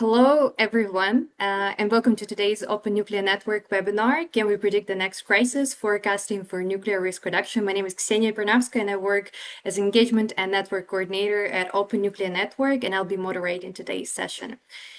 Hello, everyone, and welcome to today's Open Nuclear Network webinar, Can We Predict the Next Crisis? Forecasting for Nuclear Risk Reduction. My name is Ksenia Bernavska, and I work as Engagement and Network Coordinator at Open Nuclear Network, and I'll be moderating today's session.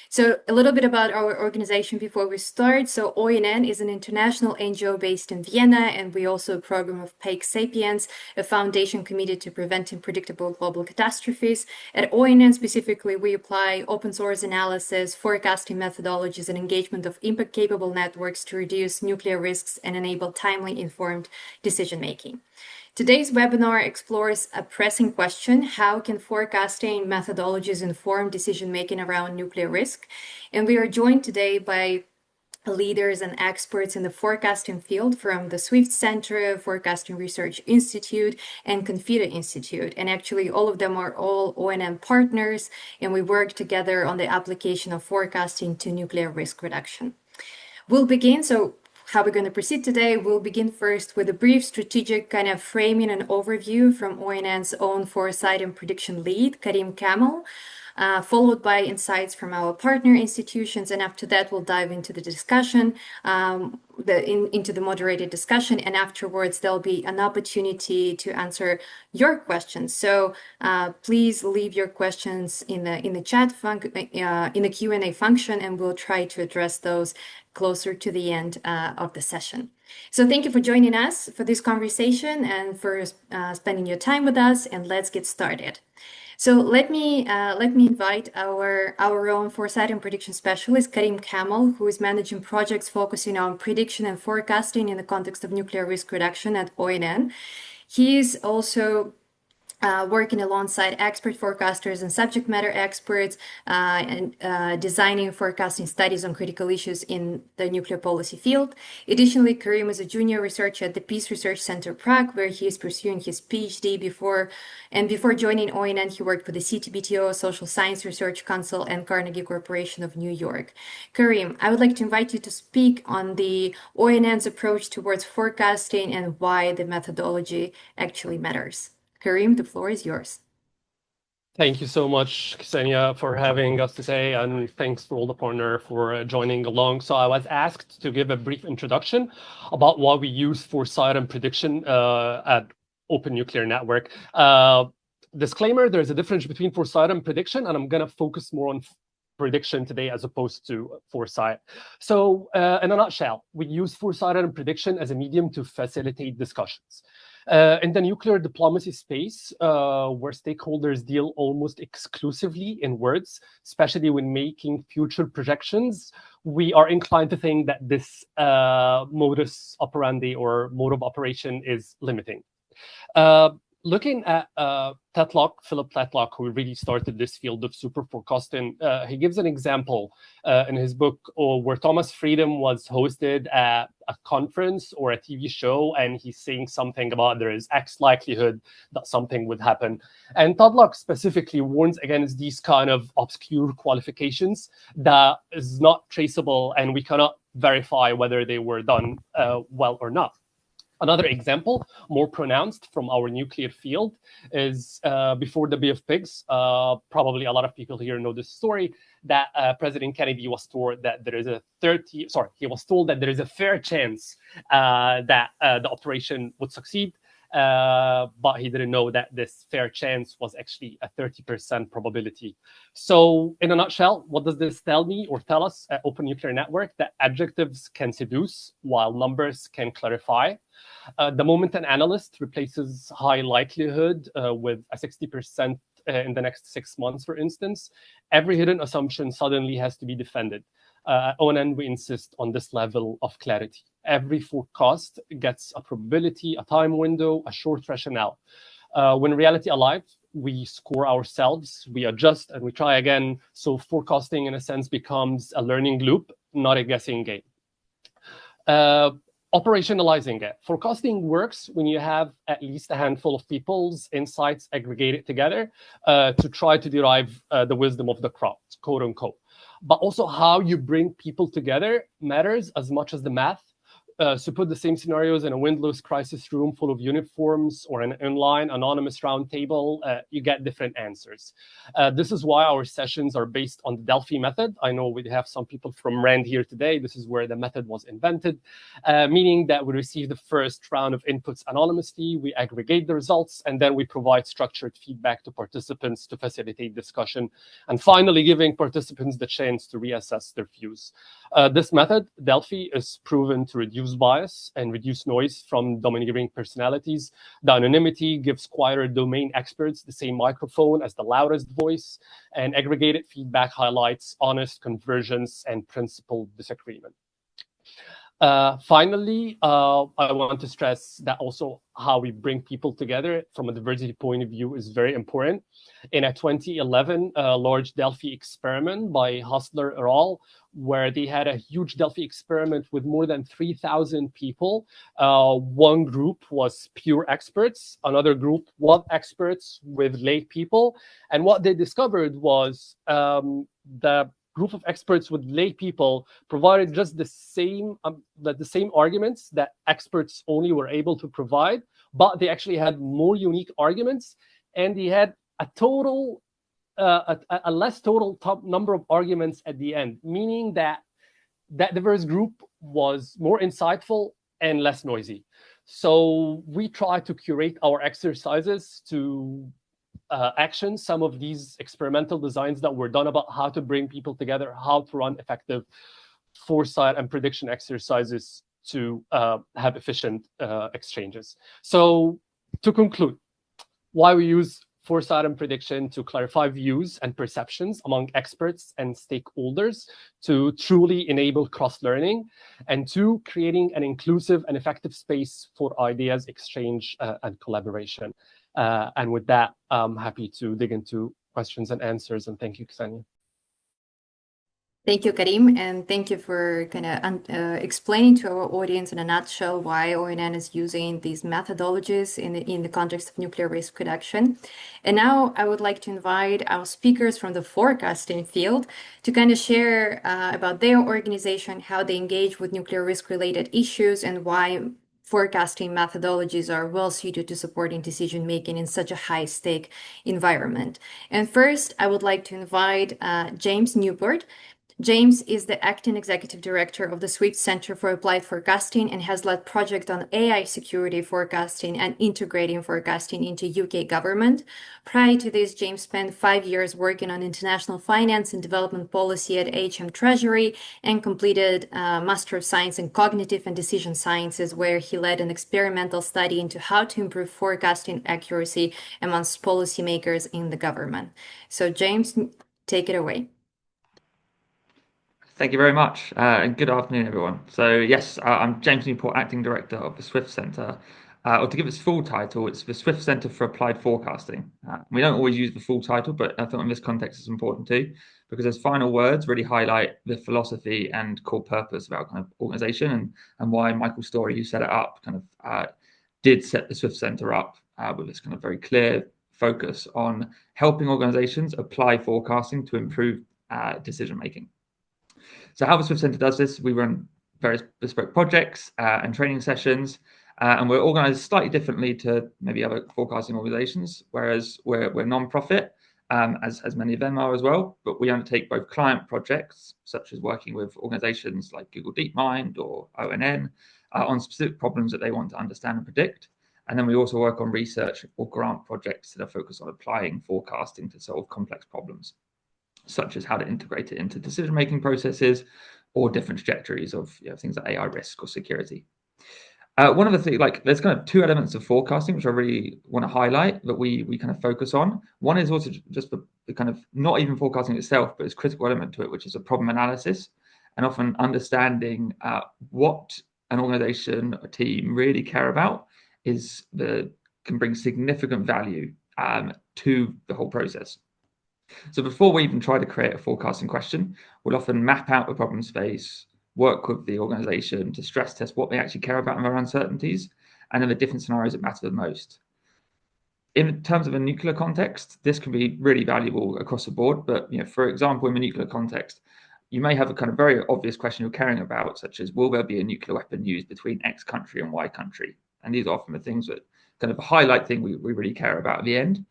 So a little bit about our organization before we start. So ONN is an international NGO based in Vienna, and we also a program of PAIC Sapiens, a foundation committed to preventing predictable global catastrophes. At ONN specifically, we apply open source analysis, forecasting methodologies, and engagement of impact-capable networks to reduce nuclear risks and enable timely, informed decision-making. Today's webinar explores a pressing question: how can forecasting methodologies inform decision-making around nuclear risk? And we are joined today by leaders and experts in the forecasting field from the Swift Center, Forecasting Research Institute, and Confido Institute. And actually, all of them are all ONN partners, and we work together on the application of forecasting to nuclear risk reduction. We'll begin. So how we're going to proceed today, we'll begin first with a brief strategic kind of framing and overview from ONN's own foresight and prediction lead, Karim Kamel, followed by insights from our partner institutions. And after that, we'll dive into the discussion, into the moderated discussion. And afterwards, there'll be an opportunity to answer your questions. So please leave your questions in the chat in the Q&A function, and we'll try to address those closer to the end of the session. So thank you for joining us for this conversation and for spending your time with us, and let's get started. So let me invite our own foresight and prediction specialist, Karim Kamel, who is managing projects focusing on prediction and forecasting in the context of nuclear risk reduction at ONN. He is also working alongside expert forecasters and subject matter experts and designing and forecasting studies on critical issues in the nuclear policy field. Additionally, Karim is a junior researcher at the Peace Research Center Prague, where he is pursuing his PhD. Before joining ONN, he worked for the CTBTO, Social Science Research Council, and Carnegie Corporation of New York. Karim, I would like to invite you to speak on the ONN's approach towards forecasting and why the methodology actually matters. Karim, the floor is yours. Thank you so much, Ksenia, for having us today, and thanks for all the partner for joining along. So I was asked to give a brief introduction about why we use foresight and prediction at Open Nuclear Network. Disclaimer, there's a difference between foresight and prediction, and I'm going to focus more on prediction today as opposed to foresight. So in a nutshell, we use foresight and prediction as a medium to facilitate discussions. In the nuclear diplomacy space, where stakeholders deal almost exclusively in words, especially when making future projections, we are inclined to think that this modus operandi or mode of operation is limiting. Looking at Philip Tetlock, who really started this field of super forecasting, he gives an example in his book where Thomas Friedman was hosted at a conference or a TV show, and he's saying something about there is X likelihood that something would happen. And Tetlock specifically warns against these kind of obscure qualifications that is not traceable, and we cannot verify whether they were done well or not. Another example, more pronounced from our nuclear field, is before the Bay of Pigs. Probably a lot of people here know this story, that President Kennedy was told that there is he was told that there is a fair chance that the operation would succeed. But he didn't know that this fair chance was actually a 30% probability. So in a nutshell, what does this tell me or tell us at Open Nuclear Network? That adjectives can seduce while numbers can clarify. The moment an analyst replaces high likelihood with a 60% in the next 6 months, for instance, every hidden assumption suddenly has to be defended. At ONN, we insist on this level of clarity. Every forecast gets a probability, a time window, a short rationale. When reality arrives, we score ourselves, we adjust, and we try again. So forecasting, in a sense, becomes a learning loop, not a guessing game. Operationalizing it. Forecasting works when you have at least a handful of people's insights aggregated together to try to derive the wisdom of the crowd, quote unquote. But also how you bring people together matters as much as the math. So put the same scenarios in a windowless crisis room full of uniforms or an online anonymous roundtable, you get different answers. This is why our sessions are based on the Delphi method. I know we have some people from RAND here today. This is where the method was invented, meaning that we receive the first round of inputs anonymously, we aggregate the results, and then we provide structured feedback to participants to facilitate discussion, and finally giving participants the chance to reassess their views. This method, Delphi, is proven to reduce bias and reduce noise from domineering personalities. The anonymity gives quieter domain experts the same microphone as the loudest voice, and aggregated feedback highlights honest convergence and principled disagreement. Finally, I want to stress that also how we bring people together from a diversity point of view is very important. In a 2011 large Delphi experiment by Hustler et al., where they had a huge Delphi experiment with more than 3,000 people. One group was pure experts, another group was experts with lay people. And what they discovered was the group of experts with lay people provided just the same arguments that experts only were able to provide, but they actually had more unique arguments, and they had a total a less total top number of arguments at the end, meaning that that diverse group was more insightful and less noisy. So we try to curate our exercises to action some of these experimental designs that were done about how to bring people together, how to run effective foresight and prediction exercises to have efficient exchanges. So to conclude, why we use foresight and prediction: to clarify views and perceptions among experts and stakeholders, to truly enable cross-learning, and to creating an inclusive and effective space for ideas exchange and collaboration. And with that, I'm happy to dig into questions and answers, and thank you, Ksenia. Thank you, Karim, and thank you for kind of explaining to our audience in a nutshell why ONN is using these methodologies in the context of nuclear risk reduction. And now I would like to invite our speakers from the forecasting field to kind of share about their organization, how they engage with nuclear risk-related issues, and why forecasting methodologies are well suited to supporting decision making in such a high-stake environment. And first, I would like to invite James Newport. James is the acting executive director of the SWIFT Center for Applied Forecasting and has led projects on AI security forecasting and integrating forecasting into UK government. Prior to this, James spent 5 years working on international finance and development policy at HM Treasury and completed a Master of Science in Cognitive and Decision Sciences, where he led an experimental study into how to improve forecasting accuracy amongst policymakers in the government. So James, take it away. Thank you very much, and good afternoon, everyone. So yes, I'm James Newport, Acting Director of the SWIFT Centre, or to give its full title, it's the SWIFT Centre for Applied Forecasting. We don't always use the full title, but I thought in this context it's important too, because those final words really highlight the philosophy and core purpose of our kind of organisation, and why Michael Story, who set it up, kind of did set the SWIFT Centre up with this kind of very clear focus on helping organisations apply forecasting to improve decision making. So how the SWIFT Centre does this, we run various bespoke projects and training sessions, and we're organised slightly differently to maybe other forecasting organisations, whereas we're non-profit, as many of them are as well, but we undertake both client projects, such as working with organisations like Google DeepMind or ONN on specific problems that they want to understand and predict. And then we also work on research or grant projects that are focused on applying forecasting to solve complex problems, such as how to integrate it into decision-making processes or different trajectories of things like AI risk or security. One of the things, like there's kind of two elements of forecasting which I really want to highlight that we kind of focus on. One is also just the kind of not even forecasting itself, but it's a critical element to it, which is a problem analysis, and often understanding what an organization or team really care about can bring significant value to the whole process. So before we even try to create a forecasting question, we'll often map out the problem space, work with the organization to stress test what they actually care about in their uncertainties, and then the different scenarios that matter the most. In terms of a nuclear context, this can be really valuable across the board. But for example, in the nuclear context, you may have a kind of very obvious question you're caring about, such as, will there be a nuclear weapon used between X country and Y country? And these are often the things that kind of a highlight thing we really care about at the end.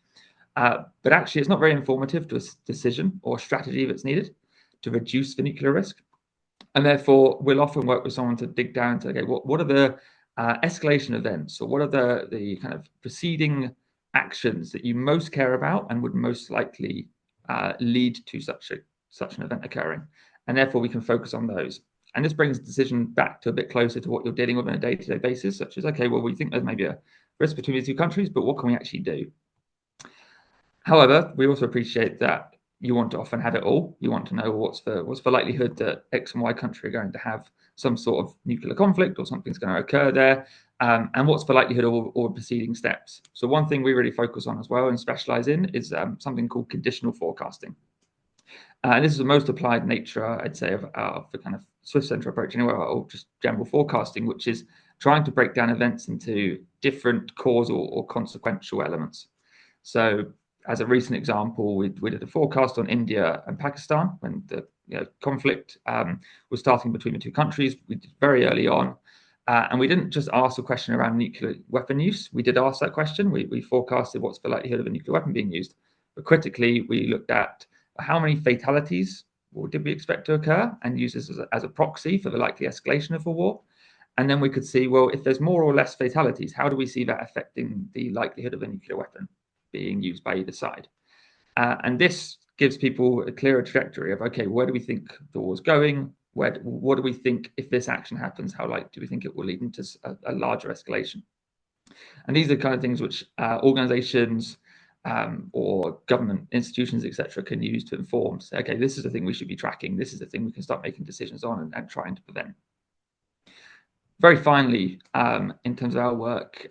But actually, it's not very informative to a decision or strategy that's needed to reduce the nuclear risk. And therefore, we'll often work with someone to dig down to, okay, what are the escalation events, or what are the kind of preceding actions that you most care about and would most likely lead to such an event occurring? And therefore, we can focus on those. And this brings the decision back to a bit closer to what you're dealing with on a day-to-day basis, such as, okay, well, we think there's maybe a risk between the two countries, but what can we actually do? However, we also appreciate that you want to often have it all. You want to know what's the likelihood that X and Y country are going to have some sort of nuclear conflict or something's going to occur there, and what's the likelihood of all preceding steps. So one thing we really focus on as well and specialize in is something called conditional forecasting. And this is the most applied nature, I'd say, of the kind of Swift Center approach anyway, or just general forecasting, which is trying to break down events into different causal or consequential elements. So as a recent example, we did a forecast on India and Pakistan when the conflict was starting between the two countries. We did very early on, and we didn't just ask a question around nuclear weapon use. We did ask that question. We forecasted what's the likelihood of a nuclear weapon being used. But critically, we looked at how many fatalities did we expect to occur and use this as a proxy for the likely escalation of a war. And then we could see, well, if there's more or less fatalities, how do we see that affecting the likelihood of a nuclear weapon being used by either side? And this gives people a clearer trajectory of, okay, where do we think the war's going? What do we think, if this action happens, how likely do we think it will lead into a larger escalation? And these are the kind of things which organizations or government institutions, etc., can use to inform, say, okay, this is the thing we should be tracking. This is the thing we can start making decisions on and trying to prevent. Very finally, in terms of our work,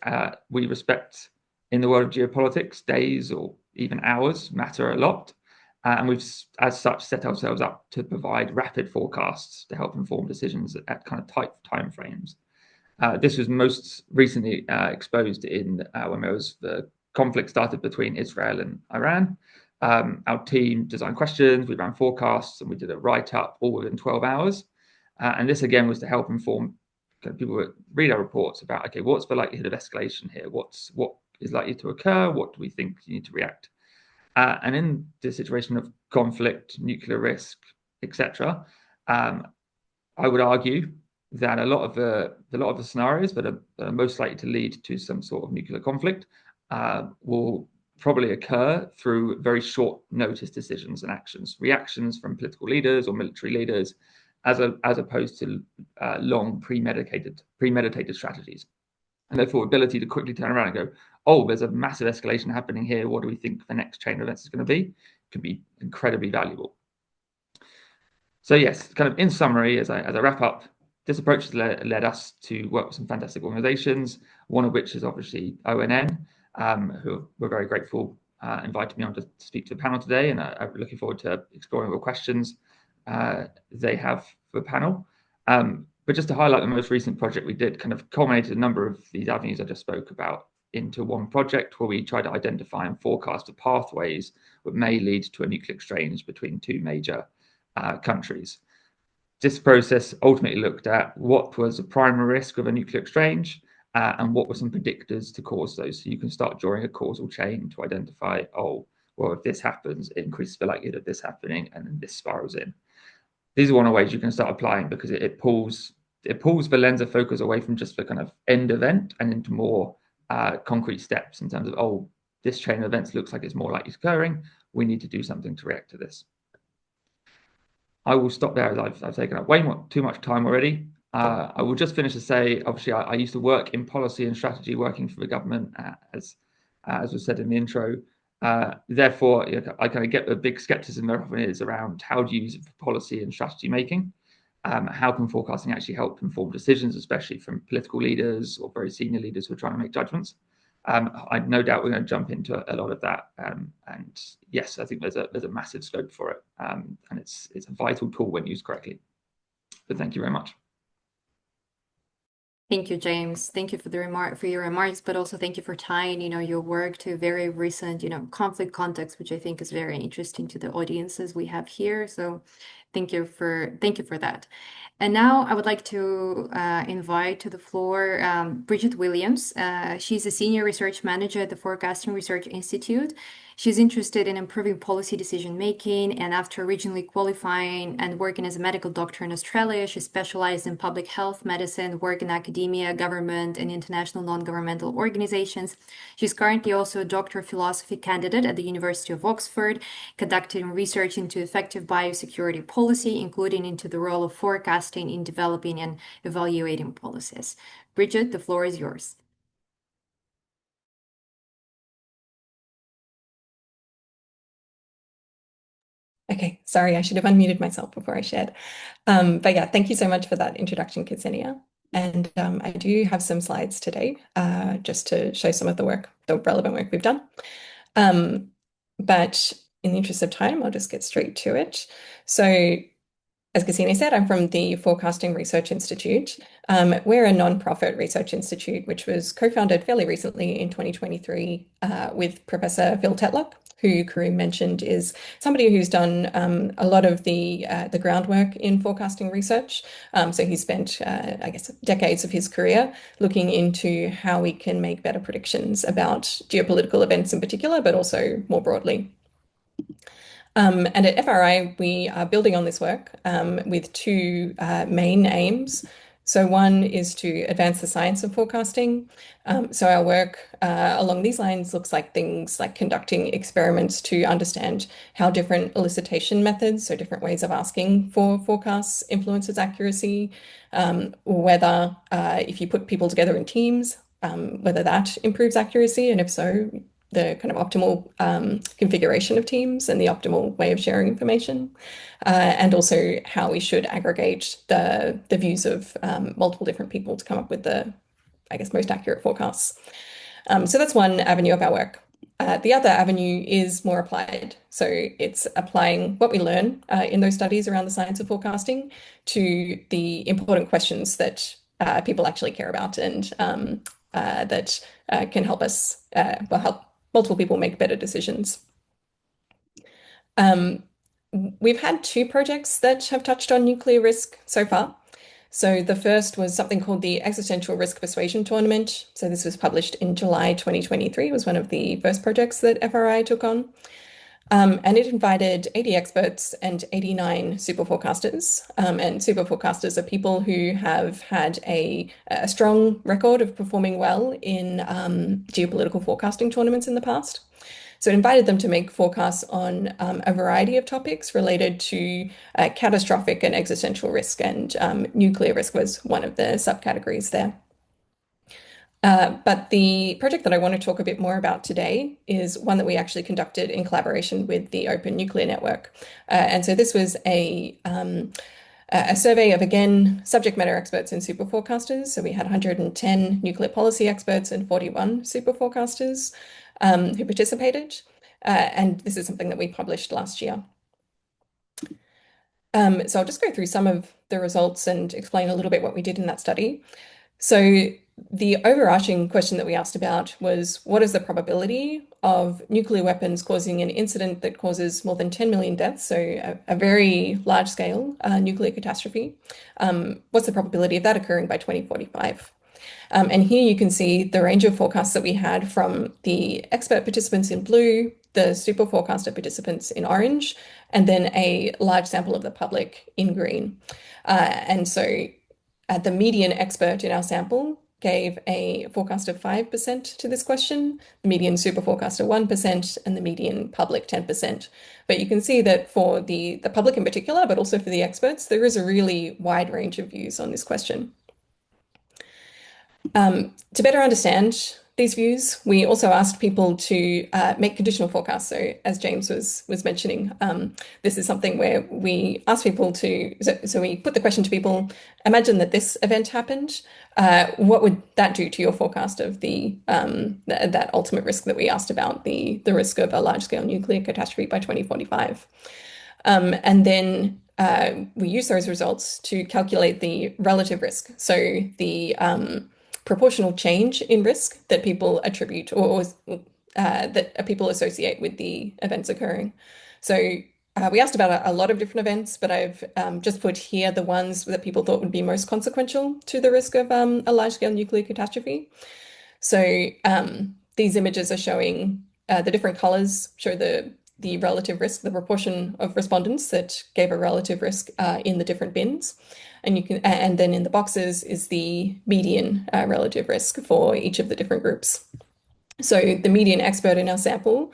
we respect, in the world of geopolitics, days or even hours matter a lot. And we've, as such, set ourselves up to provide rapid forecasts to help inform decisions at kind of tight timeframes. This was most recently exposed in when there was the conflict started between Israel and Iran. Our team designed questions, we ran forecasts, and we did a write-up all within 12 hours. And this, again, was to help inform people that read our reports about, okay, what's the likelihood of escalation here? What is likely to occur? What do we think you need to react? And in the situation of conflict, nuclear risk, etc., I would argue that a lot of the scenarios that are most likely to lead to some sort of nuclear conflict will probably occur through very short notice decisions and actions, reactions from political leaders or military leaders, as opposed to long premeditated strategies. And therefore, ability to quickly turn around and go, oh, there's a massive escalation happening here. What do we think the next chain of events is going to be? Can be incredibly valuable. So yes, kind of in summary, as I wrap up, this approach has led us to work with some fantastic organizations, one of which is obviously ONN, who we're very grateful invited me on to speak to the panel today, and I'm looking forward to exploring what questions they have for the panel. But just to highlight the most recent project we did, kind of culminated a number of these avenues I just spoke about into one project where we try to identify and forecast the pathways that may lead to a nuclear exchange between two major countries. This process ultimately looked at what was the primary risk of a nuclear exchange and what were some predictors to cause those. So you can start drawing a causal chain to identify, oh, well, if this happens, it increases the likelihood of this happening, and then this spirals in. These are one of the ways you can start applying, because it pulls the lens of focus away from just the kind of end event and into more concrete steps in terms of, oh, this chain of events looks like it's more likely occurring. We need to do something to react to this. I will stop there, as I've taken up way too much time already. I will just finish to say, obviously, I used to work in policy and strategy, working for the government, as was said in the intro. Therefore, I kind of get the big skepticism there often is around how do you use it for policy and strategy making. How can forecasting actually help inform decisions, especially from political leaders or very senior leaders who are trying to make judgments? I no doubt we're going to jump into a lot of that, and yes, I think there's a massive scope for it, and it's a vital tool when used correctly. But thank you very much. Thank you, James. Thank you for your remarks, but also thank you for tying, your work to a very recent, conflict context, which I think is very interesting to the audiences we have here. So Thank you for that. And now I would like to invite to the floor Bridget Williams. She's a senior research manager at the Forecasting Research Institute. She's interested in improving policy decision making, and after originally qualifying and working as a medical doctor in Australia, she specialized in public health, medicine, work in academia, government, and international non-governmental organizations. She's currently also a Doctor of Philosophy candidate at the University of Oxford, conducting research into effective biosecurity policy, including into the role of forecasting in developing and evaluating policies. Bridget, the floor is yours. Okay, sorry, I should have unmuted myself before I shared. But yeah, thank you so much for that introduction, Ksenia. And I do have some slides today just to show some of the work, the relevant work we've done. But in the interest of time, I'll just get straight to it. So as Ksenia said, I'm from the Forecasting Research Institute. We're a non-profit research institute, which was co-founded fairly recently in 2023 with Professor Phil Tetlock, who Karim mentioned is somebody who's done a lot of the groundwork in forecasting research. So he spent, I guess, decades of his career looking into how we can make better predictions about geopolitical events in particular, but also more broadly. And at FRI, we are building on this work with two main aims. So one is to advance the science of forecasting. So our work along these lines looks like things like conducting experiments to understand how different elicitation methods, so different ways of asking for forecasts, influences accuracy, whether if you put people together in teams, whether that improves accuracy, and if so, the kind of optimal configuration of teams and the optimal way of sharing information, and also how we should aggregate the views of multiple different people to come up with the, I guess, most accurate forecasts. So that's one avenue of our work. The other avenue is more applied. So it's applying what we learn in those studies around the science of forecasting to the important questions that people actually care about and that can help us, help multiple people make better decisions. We've had two projects that have touched on nuclear risk so far. So the first was something called the Existential Risk Persuasion Tournament. So this was published in July 2023, was one of the first projects that FRI took on. And it invited 80 experts and 89 super forecasters. And super forecasters are people who have had a strong record of performing well in geopolitical forecasting tournaments in the past. So it invited them to make forecasts on a variety of topics related to catastrophic and existential risk, and nuclear risk was one of the subcategories there. But the project that I want to talk a bit more about today is one that we actually conducted in collaboration with the Open Nuclear Network. And so this was a survey of, again, subject matter experts and super forecasters. So we had 110 nuclear policy experts and 41 super forecasters who participated. And this is something that we published last year. So I'll just go through some of the results and explain a little bit what we did in that study. So the overarching question that we asked about was, what is the probability of nuclear weapons causing an incident that causes more than 10 million deaths, so a very large-scale nuclear catastrophe? What's the probability of that occurring by 2045? And here you can see the range of forecasts that we had from the expert participants in blue, the super forecaster participants in orange, and then a large sample of the public in green. And so the median expert in our sample gave a forecast of 5% to this question, the median super forecaster 1%, and the median public 10%. But you can see that for the public in particular, but also for the experts, there is a really wide range of views on this question. To better understand these views, we also asked people to make conditional forecasts. So as James was mentioning, this is something where we asked people to, so we put the question to people, imagine that this event happened. What would that do to your forecast of that ultimate risk that we asked about, the risk of a large-scale nuclear catastrophe by 2045? And then we use those results to calculate the relative risk. So the proportional change in risk that people attribute or that people associate with the events occurring. So We asked about a lot of different events, but I've just put here the ones that people thought would be most consequential to the risk of a large-scale nuclear catastrophe. So these images are showing the different colors show the relative risk, the proportion of respondents that gave a relative risk in the different bins. And then in the boxes is the median relative risk for each of the different groups. So the median expert in our sample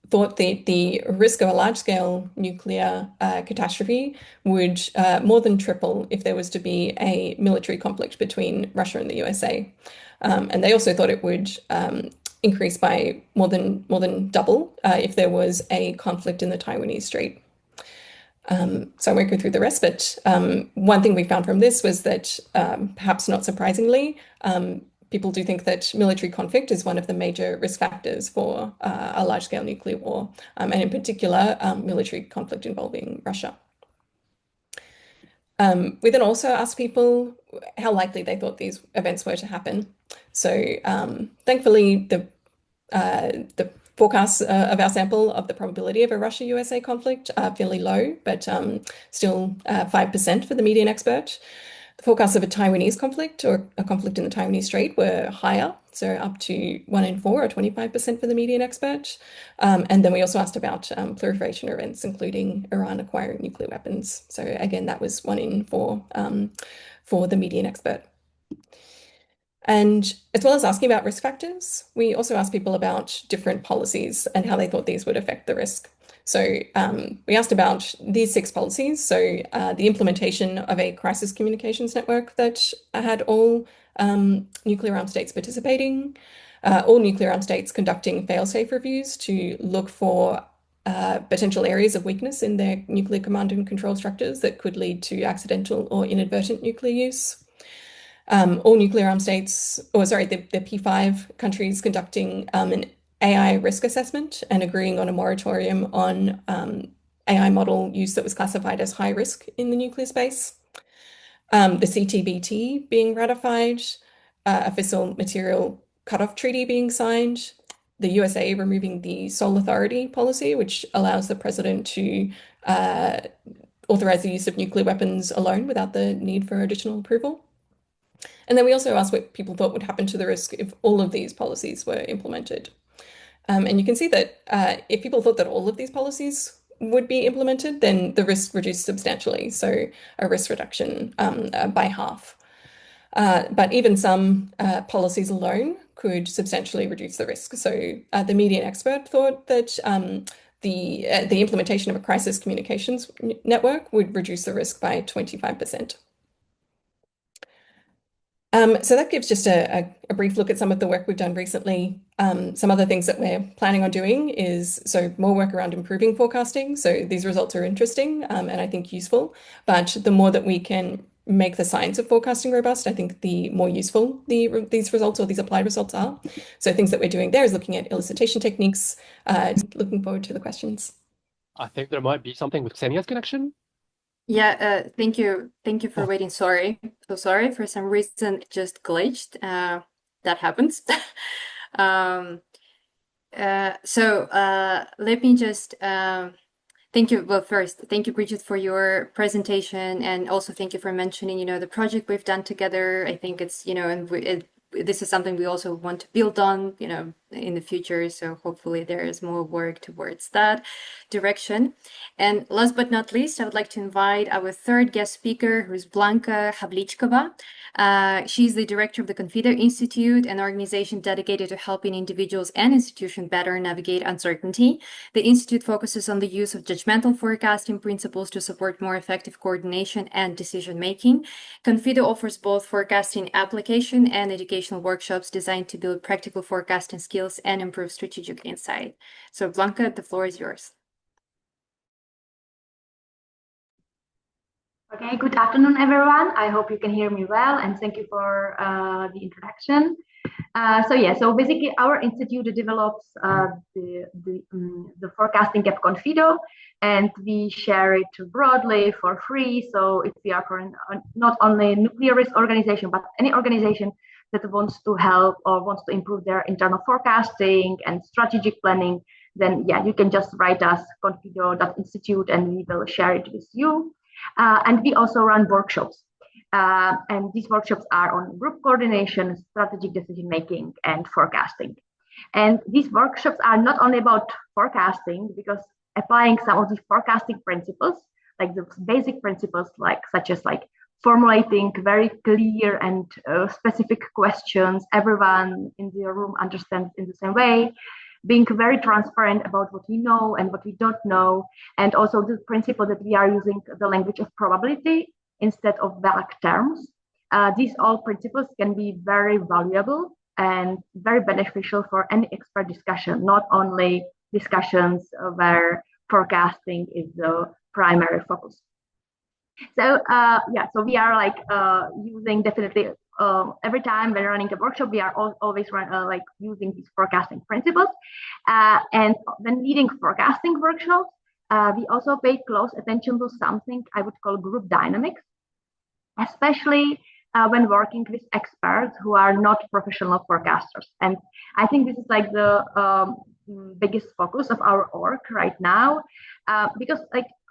thought that the risk of a large-scale nuclear catastrophe would more than triple if there was to be a military conflict between Russia and the USA. And they also thought it would increase by more than double if there was a conflict in the Taiwanese Strait. So I won't go through the rest, but one thing we found from this was that perhaps not surprisingly, people do think that military conflict is one of the major risk factors for a large-scale nuclear war, and in particular, military conflict involving Russia. We then also asked people how likely they thought these events were to happen. So thankfully, the forecasts of our sample of the probability of a Russia-USA conflict are fairly low, but still 5% for the median expert. The forecasts of a Taiwanese conflict or a conflict in the Taiwanese Strait were higher, so up to 1 in 4 or 25% for the median expert. And then we also asked about proliferation events, including Iran acquiring nuclear weapons. So again, that was 1 in 4 for the median expert. And as well as asking about risk factors, we also asked people about different policies and how they thought these would affect the risk. So we asked about these 6 policies. So the implementation of a crisis communications network that had all nuclear armed states participating, all nuclear armed states conducting fail-safe reviews to look for potential areas of weakness in their nuclear command and control structures that could lead to accidental or inadvertent nuclear use. All nuclear armed states, the P5 countries conducting an AI risk assessment and agreeing on a moratorium on AI model use that was classified as high risk in the nuclear space. The CTBT being ratified, a fissile material cutoff treaty being signed, the USA removing the sole authority policy, which allows the president to authorize the use of nuclear weapons alone without the need for additional approval. And then we also asked what people thought would happen to the risk if all of these policies were implemented. And you can see that if people thought that all of these policies would be implemented, then the risk reduced substantially, so a risk reduction by half. But even some policies alone could substantially reduce the risk. So the median expert thought that the implementation of a crisis communications network would reduce the risk by 25%. So that gives just a brief look at some of the work we've done recently. Some other things that we're planning on doing is more work around improving forecasting. So these results are interesting and I think useful, but the more that we can make the science of forecasting robust, I think the more useful these results or these applied results are. So things that we're doing there is looking at elicitation techniques. Looking forward to the questions. I think there might be something with Ksenia's connection. Yeah, thank you for waiting. Sorry, so sorry, for some reason it just glitched. That happens. Let me just thank you. Well, first, thank you, Bridget, for your presentation, and also thank you for mentioning, the project we've done together. I think it's, and this is something we also want to build on, in the future. So hopefully there is more work towards that direction. And last but not least, I would like to invite our third guest speaker, who is Blanka Havlichkova. She's the director of the Confido Institute, an organization dedicated to helping individuals and institutions better navigate uncertainty. The Institute focuses on the use of judgmental forecasting principles to support more effective coordination and decision-making. Confido offers both forecasting application and educational workshops designed to build practical forecasting skills and improve strategic insight. So Blanka, the floor is yours. Okay, good afternoon, everyone. I hope you can hear me well, and thank you for the introduction. So basically, our institute develops the forecasting app Confido, and we share it broadly for free. So if we are for not only a nuclear risk organization, but any organization that wants to help or wants to improve their internal forecasting and strategic planning, then yeah, you can just write us confido.institute and we will share it with you. And we also run workshops. And these workshops are on group coordination, strategic decision making, and forecasting. And these workshops are not only about forecasting, because applying some of the forecasting principles, like the basic principles, such as formulating very clear and specific questions everyone in the room understands in the same way, being very transparent about what we know and what we don't know, and also the principle that we are using the language of probability instead of vague terms. These all principles can be very valuable and very beneficial for any expert discussion, not only discussions where forecasting is the primary focus. So yeah, so we are using definitely every time we're running a workshop, we are always using these forecasting principles. And when leading forecasting workshops, we also pay close attention to something I would call group dynamics, especially when working with experts who are not professional forecasters. And I think this is the biggest focus of our org right now, because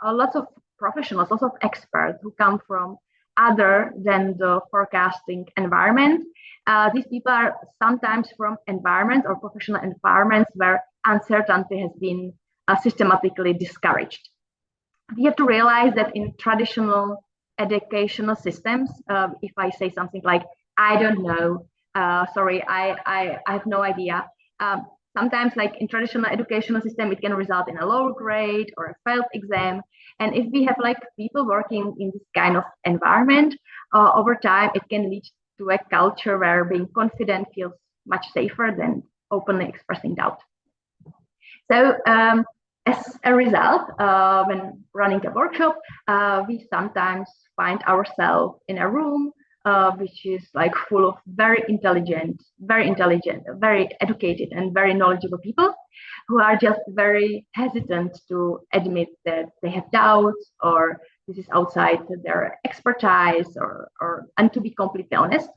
lots of professionals, lots of experts who come from other than the forecasting environment. These people are sometimes from environments or professional environments where uncertainty has been systematically discouraged. We have to realize that in traditional educational systems, if I say something like, I don't know, sorry, I have no idea. Sometimes in traditional educational system, it can result in a lower grade or a failed exam. And if we have people working in this kind of environment, over time, it can lead to a culture where being confident feels much safer than openly expressing doubt. So as a result, when running a workshop, we sometimes find ourselves in a room which is full of very intelligent, very educated, and very knowledgeable people who are just very hesitant to admit that they have doubts or this is outside their expertise, and to be completely honest,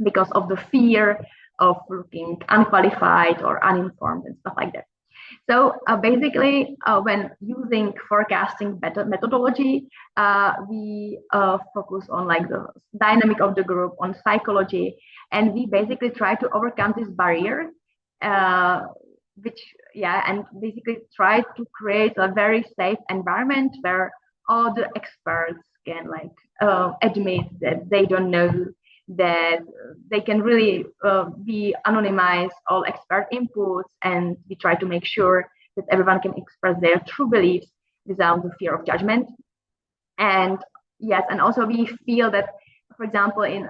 because of the fear of looking unqualified or uninformed and stuff like that. So basically, when using forecasting methodology, we focus on the dynamic of the group, on psychology, and we basically try to overcome this barrier, and basically try to create a very safe environment where all the experts can admit that they don't know, that they can really be anonymize all expert inputs, and we try to make sure that everyone can express their true beliefs without the fear of judgment. And yes, and also we feel that, for example, in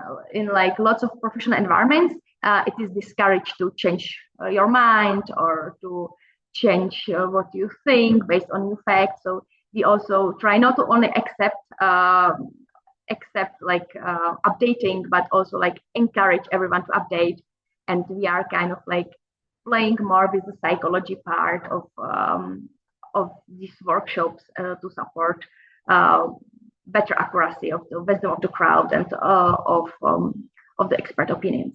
lots of professional environments, it is discouraged to change your mind or to change what you think based on new facts. So we also try not to only accept updating, but also encourage everyone to update. And we are kind of playing more with the psychology part of these workshops to support better accuracy of the wisdom of the crowd and of the expert opinions.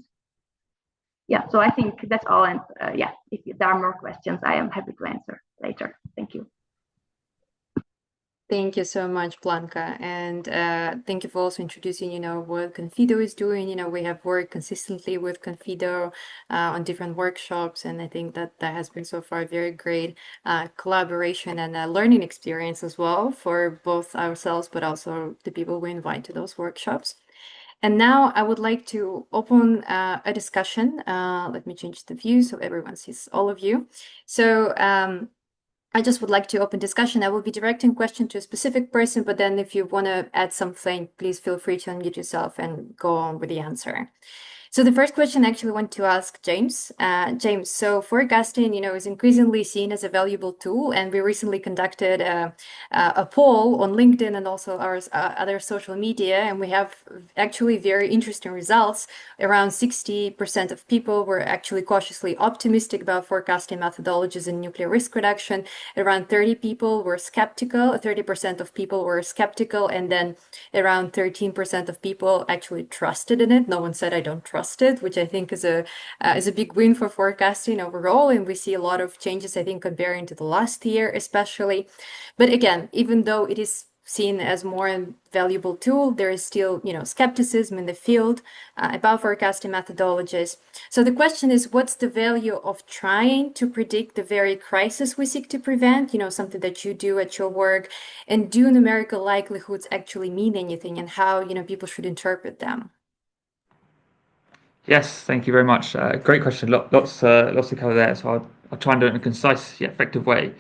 Yeah, so I think that's all. And yeah, if there are more questions, I am happy to answer later. Thank you. Thank you so much, Blanca. And thank you for also introducing, what Confido is doing. We have worked consistently with Confido on different workshops. And I think that has been so far a very great collaboration and a learning experience as well for both ourselves, but also the people we invite to those workshops. And now I would like to open a discussion. Let me change the view so everyone sees all of you. So I just would like to open discussion. I will be directing question to a specific person, but then if you want to add something, please feel free to unmute yourself and go on with the answer. So the first question I actually want to ask James. James, so forecasting, is increasingly seen as a valuable tool, and we recently conducted a poll on LinkedIn and also our other social media, and we have actually very interesting results. Around 60% of people were actually cautiously optimistic about forecasting methodologies in nuclear risk reduction. Around 30% of people were skeptical, and then around 13% of people actually trusted in it. No one said I don't trust adjusted, which I think is a big win for forecasting overall. And we see a lot of changes, I think, comparing to the last year, especially. But again, even though it is seen as more valuable tool, there is still, skepticism in the field about forecasting methodologies. So the question is, what's the value of trying to predict the very crisis we seek to prevent, something that you do at your work, and do numerical likelihoods actually mean anything, and how, people should interpret them? Yes, thank you very much. Great question. Lots to cover there. So I'll try and do it in a concise yet effective way.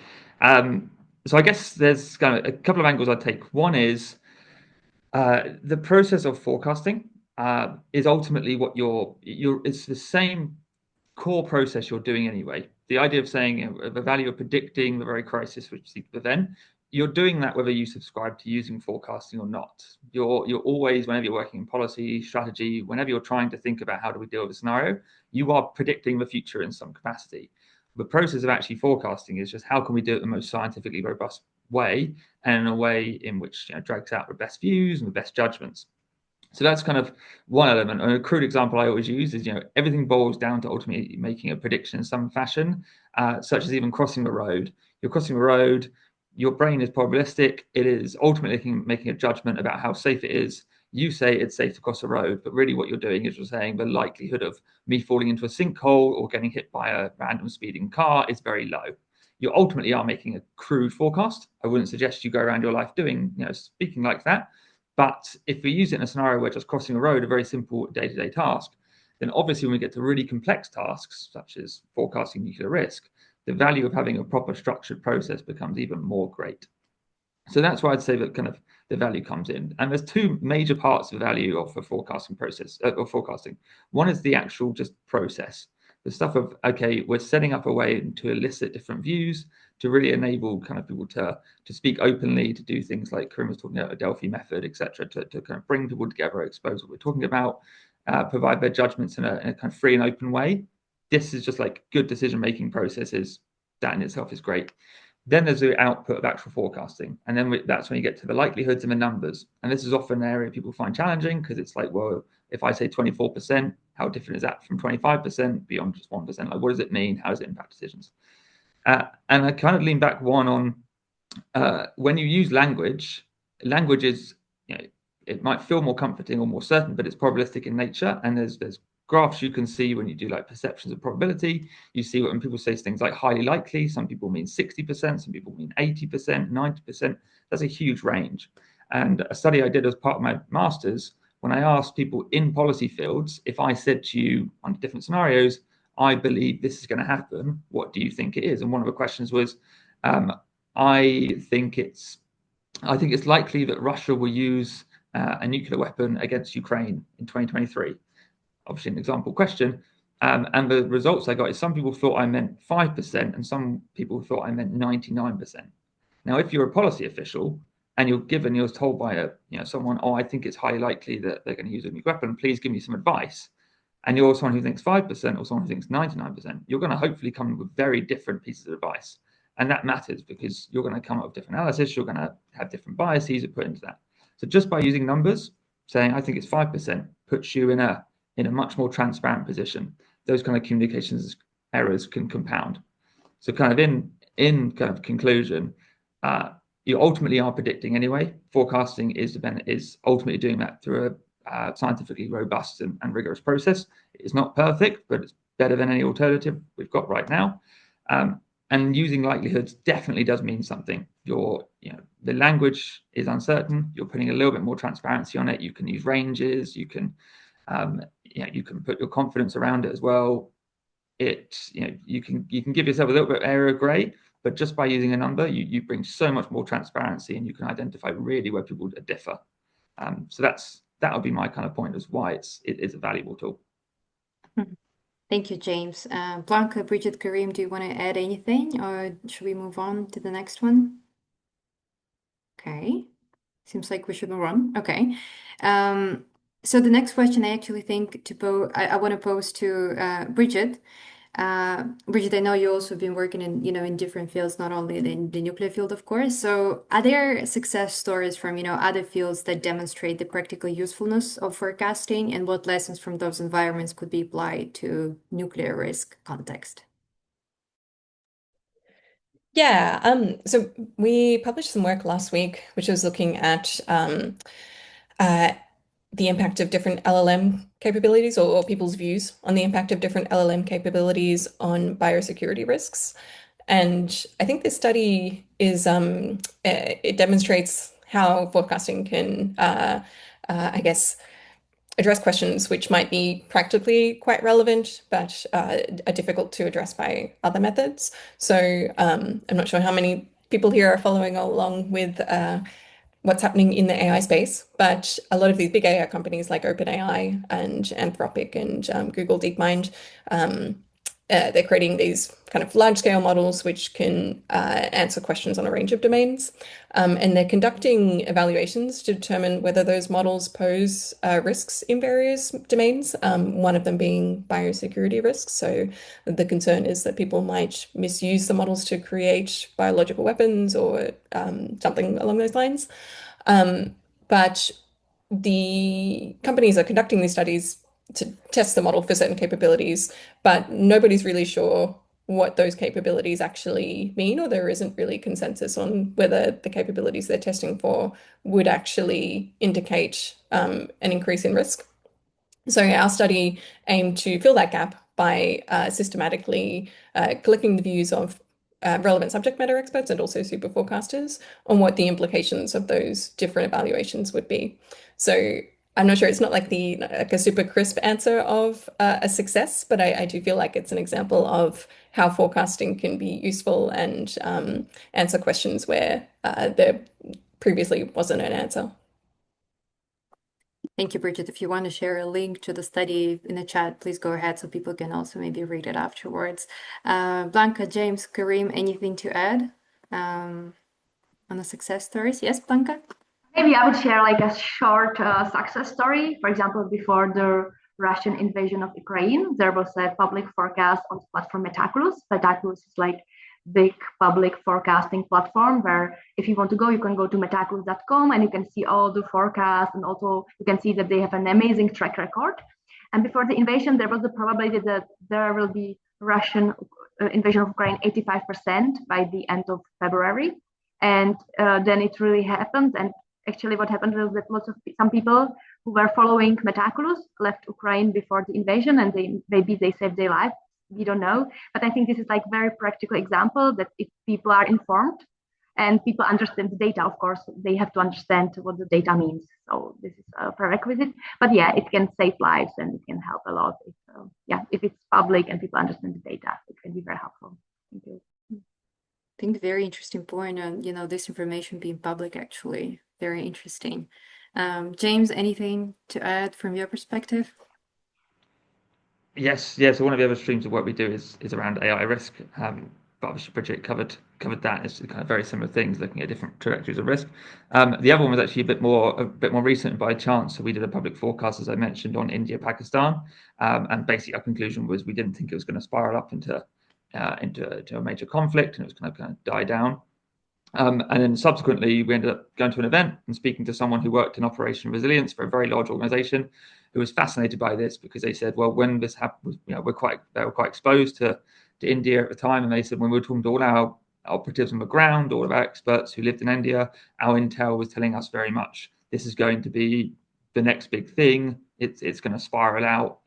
So I guess there's kind of a couple of angles I'd take. One is the process of forecasting is ultimately what it's the same core process you're doing anyway. The idea of saying the value of predicting the very crisis which you seek to prevent, you're doing that whether you subscribe to using forecasting or not. You're always, whenever you're working in policy, strategy, whenever you're trying to think about how do we deal with a scenario, you are predicting the future in some capacity. The process of actually forecasting is just how can we do it the most scientifically robust way, and in a way in which drags out the best views and the best judgments. So that's kind of one element. And a crude example I always use is, everything boils down to ultimately making a prediction in some fashion, such as even crossing the road. You're crossing the road, your brain is probabilistic. It is ultimately making a judgment about how safe it is. You say it's safe to cross a road, but really what you're doing is you're saying the likelihood of me falling into a sinkhole or getting hit by a random speeding car is very low. You ultimately are making a crude forecast. I wouldn't suggest you go around your life doing, speaking like that. But if we use it in a scenario where just crossing a road, a very simple day-to-day task, then obviously when we get to really complex tasks, such as forecasting nuclear risk, the value of having a proper structured process becomes even more great. So that's why I'd say that kind of the value comes in. And there's two major parts of the value of a forecasting process, or forecasting. One is the actual just process. The stuff of, okay, we're setting up a way to elicit different views, to really enable kind of people to speak openly, to do things like Karim was talking about a Delphi method, etc., to kind of bring people together, expose what we're talking about, provide their judgments in a kind of free and open way. This is just like good decision-making processes. That in itself is great. Then there's the output of actual forecasting. And then that's when you get to the likelihoods and the numbers. And this is often an area people find challenging because it's like, well, if I say 24%, how different is that from 25% beyond just 1%? Like, what does it mean? How does it impact decisions? And I kind of lean back one on when you use language is, it might feel more comforting or more certain, but it's probabilistic in nature. And there's graphs you can see when you do like perceptions of probability. You see when people say things like highly likely, some people mean 60%, some people mean 80%, 90%. That's a huge range. And a study I did as part of my master's, when I asked people in policy fields, if I said to you under different scenarios, I believe this is going to happen, what do you think it is? And one of the questions was, I think it's likely that Russia will use a nuclear weapon against Ukraine in 2023. Obviously an example question. And the results I got is some people thought I meant 5% and some people thought I meant 99%. Now, if you're a policy official and you're told by someone, I think it's highly likely that they're going to use a nuclear weapon, please give me some advice. And you're someone who thinks 5% or someone who thinks 99%, you're going to hopefully come up with very different pieces of advice. And that matters because you're going to come up with different analysis, you're going to have different biases that put into that. So just by using numbers, saying I think it's 5%, puts you in a much more transparent position. Those kind of communications errors can compound. So kind of in kind of conclusion, you ultimately are predicting anyway. Forecasting is ultimately doing that through a scientifically robust and rigorous process. It's not perfect, but it's better than any alternative we've got right now. And using likelihoods definitely does mean something. The language is uncertain. You're putting a little bit more transparency on it. You can use ranges. You can put your confidence around it as well. You can give yourself a little bit of area of gray, but just by using a number, you bring so much more transparency, and you can identify really where people differ. So that would be my kind of point as why it is a valuable tool. Thank you, James. Blanca, Bridget, Karim, do you want to add anything, or should we move on to the next one? Okay, seems like we should move on. Okay. So the next question I actually think I want to pose to Bridget. Bridget, I know you also been working in different fields, not only in the nuclear field, of course. So are there success stories from, other fields that demonstrate the practical usefulness of forecasting, and what lessons from those environments could be applied to nuclear risk context? Yeah, so we published some work last week, which was looking at the impact of different LLM capabilities or people's views on the impact of different LLM capabilities on biosecurity risks. And I think this study is it demonstrates how forecasting can, I guess, address questions which might be practically quite relevant, but are difficult to address by other methods. So I'm not sure how many people here are following along with what's happening in the AI space, but a lot of these big AI companies like OpenAI and Anthropic and Google DeepMind, they're creating these kind of large-scale models which can answer questions on a range of domains. And they're conducting evaluations to determine whether those models pose risks in various domains, one of them being biosecurity risks. So the concern is that people might misuse the models to create biological weapons or something along those lines. But the companies are conducting these studies to test the model for certain capabilities, but nobody's really sure what those capabilities actually mean, or there isn't really consensus on whether the capabilities they're testing for would actually indicate an increase in risk. So our study aimed to fill that gap by systematically collecting the views of relevant subject matter experts and also super forecasters on what the implications of those different evaluations would be. So I'm not sure, it's not like a super crisp answer of a success, but I do feel like it's an example of how forecasting can be useful and answer questions where there previously wasn't an answer. Thank you, Bridget. If you want to share a link to the study in the chat, please go ahead so people can also maybe read it afterwards. Blanca, James, Karim, anything to add on the success stories? Yes, Blanca? Maybe I would share like a short success story. For example, before the Russian invasion of Ukraine, there was a public forecast on the platform Metaculus. Metaculus is like big public forecasting platform where if you want to go, you can go to metaculus.com and you can see all the forecasts, and also you can see that they have an amazing track record. And before the invasion, there was the probability that there will be Russian invasion of Ukraine 85% by the end of February. And then it really happened. And actually what happened was that some people who were following Metaculus left Ukraine before the invasion, and maybe they saved their life. We don't know. But I think this is like very practical example that if people are informed and people understand the data, of course, they have to understand what the data means. So this is a prerequisite. But yeah, it can save lives and it can help a lot. If it's public and people understand the data, it can be very helpful. Thank you. I think very interesting point on, this information being public, actually. Very interesting. James, anything to add from your perspective? Yes. So one of the other streams of work we do is around AI risk. But obviously Bridget covered that. It's kind of very similar things, looking at different trajectories of risk. The other one was actually a bit more recent by chance. So we did a public forecast, as I mentioned, on India, Pakistan, and basically our conclusion was we didn't think it was going to spiral up into a major conflict, and it was going to kind of die down. And then subsequently, we ended up going to an event and speaking to someone who worked in operation resilience for a very large organization, who was fascinated by this because they said, well, when this happened, they were quite exposed to India at the time, and they said when we were talking to all our operatives on the ground, all of our experts who lived in India, our intel was telling us very much this is going to be the next big thing. It's going to spiral out,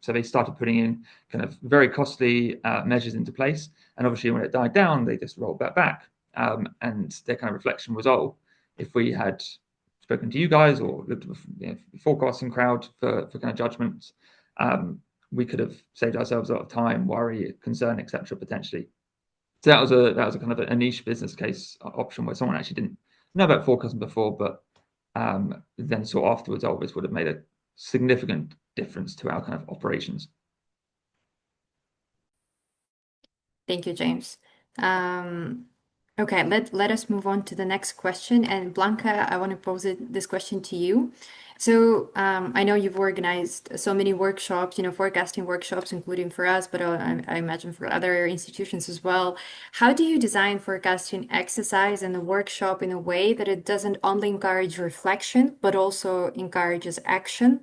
So they started putting in kind of very costly measures into place, and obviously when it died down, they just rolled that back. And their kind of reflection was, if we had spoken to you guys or looked at the forecasting crowd for kind of judgments, we could have saved ourselves a lot of time, worry, concern, etc. potentially. So that was a kind of a niche business case option where someone actually didn't know about forecasting before, but then saw afterwards, this would have made a significant difference to our kind of operations. Thank you, James. Okay, let us move on to the next question. And Blanca, I want to pose this question to you. So I know you've organized so many workshops, forecasting workshops, including for us, but I imagine for other institutions as well. How do you design forecasting exercise and the workshop in a way that it doesn't only encourage reflection, but also encourages action,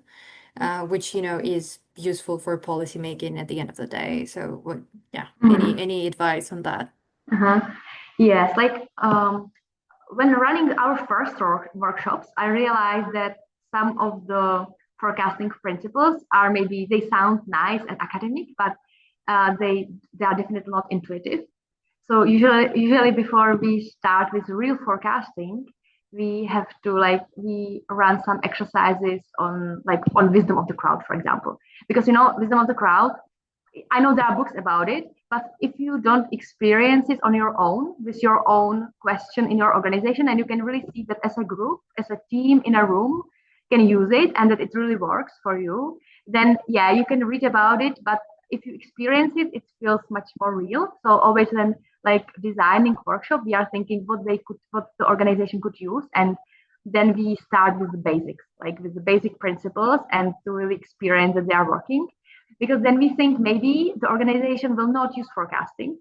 which, is useful for policymaking at the end of the day? So any advice on that? Uh-huh. Yes, like when running our first workshops, I realized that some of the forecasting principles are maybe they sound nice and academic, but they are definitely not intuitive. So usually before we start with real forecasting, we have to we run some exercises on wisdom of the crowd, for example, because wisdom of the crowd, I know there are books about it, but if you don't experience it on your own with your own question in your organization, and you can really see that as a group, as a team in a room can use it and that it really works for you, then yeah, you can read about it. But if you experience it, it feels much more real. So always when like designing workshop, we are thinking what the organization could use, and then we start with the basics, like with the basic principles, and to really experience that they are working, because then we think maybe the organization will not use forecasting,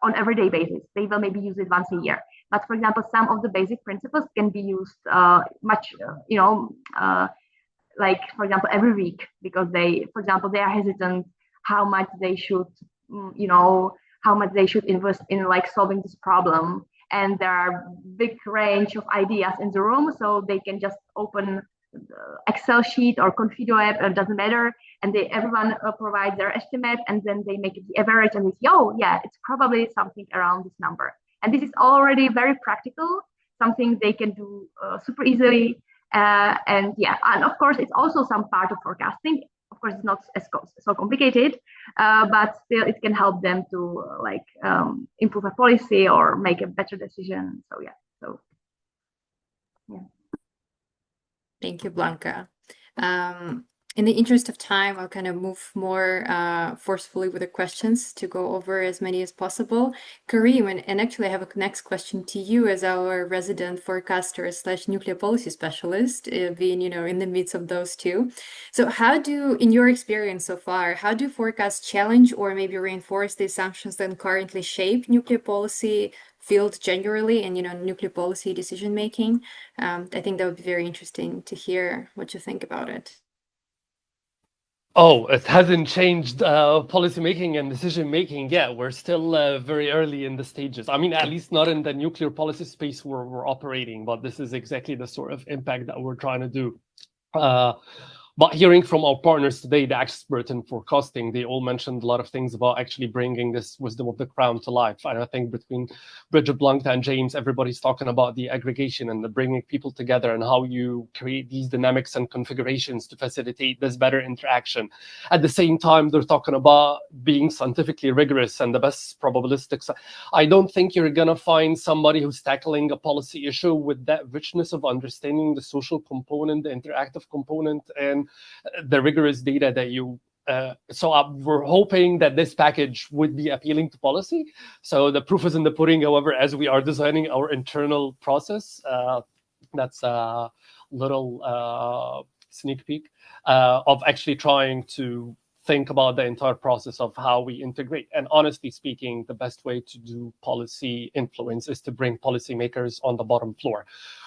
on everyday basis they will maybe use it once a year. But for example, some of the basic principles can be used like for example every week, because for example they are hesitant how much they should how much they should invest in like solving this problem, and there are big range of ideas in the room, so they can just open Excel sheet or Confido app, it doesn't matter, and everyone provides their estimate, and then they make it the average, and they say, oh yeah, it's probably something around this number. And this is already very practical, something they can do super easily. And of course, it's also some part of forecasting. Of course, it's not so complicated, but still, it can help them to improve a policy or make a better decision. So yeah. Thank you, Blanca. In the interest of time, I'll kind of move more forcefully with the questions to go over as many as possible. Karim, and actually I have a next question to you as our resident forecaster / nuclear policy specialist, being, in the midst of those two. So in your experience so far, how do forecasts challenge or maybe reinforce the assumptions that currently shape nuclear policy field generally and nuclear policy decision making? I think that would be very interesting to hear what you think about it. Oh, it hasn't changed policy making and decision making yet. We're still very early in the stages. I mean, at least not in the nuclear policy space where we're operating, but this is exactly the sort of impact that we're trying to do. But hearing from our partners today, the experts in forecasting, they all mentioned a lot of things about actually bringing this wisdom of the crown to life. And I think between Bridget, Blanca, and James, everybody's talking about the aggregation and the bringing people together and how you create these dynamics and configurations to facilitate this better interaction. At the same time, they're talking about being scientifically rigorous and the best probabilistic. I don't think you're going to find somebody who's tackling a policy issue with that richness of understanding the social component, the interactive component, and the rigorous data that you we're hoping that this package would be appealing to policy. So the proof is in the pudding. However, as we are designing our internal process, that's a little sneak peek of actually trying to think about the entire process of how we integrate. And honestly speaking, the best way to do policy influence is to bring policymakers on the bottom floor.